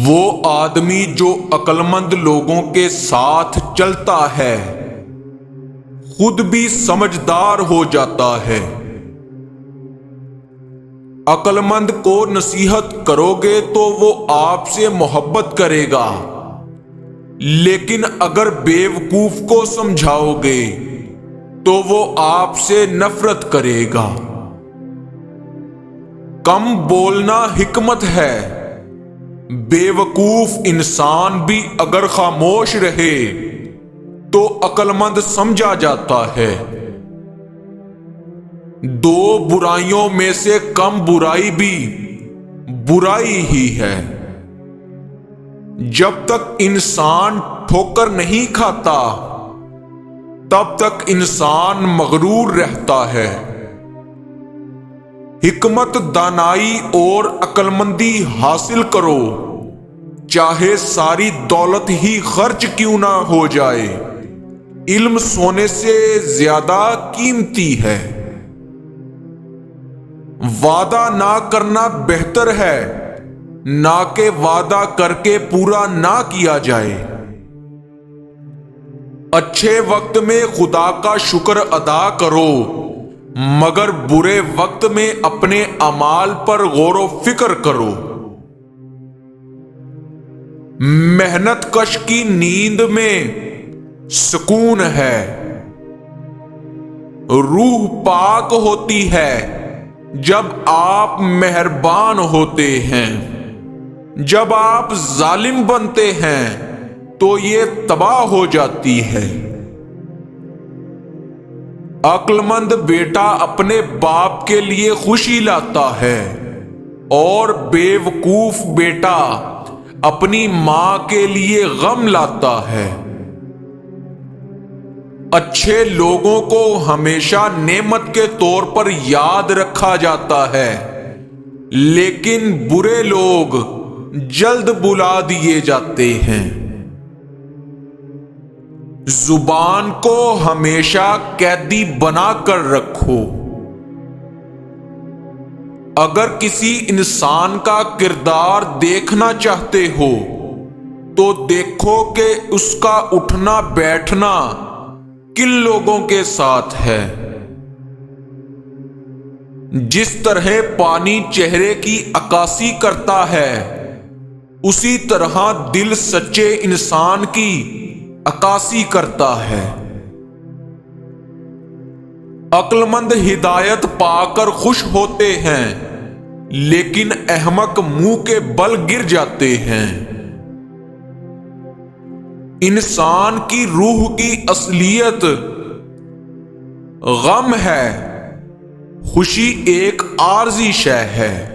وہ آدمی جو عقلمند لوگوں کے ساتھ چلتا ہے خود بھی سمجھدار ہو جاتا ہے۔ عقلمند کو نصیحت کرو گے تو وہ آپ سے محبت کرے گا، لیکن اگر بیوقوف کو سمجھاؤ گے تو وہ آپ سے نفرت کرے گا۔ کم بولنا حکمت ہے، بے وقوف انسان بھی اگر خاموش رہے تو عقلمند سمجھا جاتا ہے۔ دو برائیوں میں سے کم برائی بھی برائی ہی ہے۔ جب تک انسان ٹھوکر نہیں کھاتا تب تک انسان مغرور رہتا ہے۔ حکمت، دانائی اور عقلمندی حاصل کرو، چاہے ساری دولت ہی خرچ کیوں نہ ہو جائے۔ علم سونے سے زیادہ قیمتی ہے۔ وعدہ نہ کرنا بہتر ہے، نہ کہ وعدہ کر کے پورا نہ کیا جائے۔ اچھے وقت میں خدا کا شکر ادا کرو، مگر برے وقت میں اپنے اعمال پر غور و فکر کرو۔ محنت کش کی نیند میں سکون ہے۔ روح پاک ہوتی ہے جب آپ مہربان ہوتے ہیں۔ جب آپ ظالم بنتے ہیں تو یہ تباہ ہو جاتی ہے۔ عقلمند بیٹا اپنے باپ کے لیے خوشی لاتا ہے اور بے وقوف بیٹا اپنی ماں کے لیے غم لاتا ہے۔ اچھے لوگوں کو ہمیشہ نعمت کے طور پر یاد رکھا جاتا ہے، لیکن برے لوگ جلد بلا دیے جاتے ہیں۔ زبان کو ہمیشہ قیدی بنا کر رکھو۔ اگر کسی انسان کا کردار دیکھنا چاہتے ہو تو دیکھو کہ اس کا اٹھنا بیٹھنا کن لوگوں کے ساتھ ہے۔ جس طرح پانی چہرے کی عکاسی کرتا ہے، اسی طرح دل سچے انسان کی عکاسی کرتا ہے۔ عقلمند ہدایت پا کر خوش ہوتے ہیں، لیکن احمق منہ کے بل گر جاتے ہیں۔ انسان کی روح کی اصلیت غم ہے، خوشی ایک عارضی شے ہے۔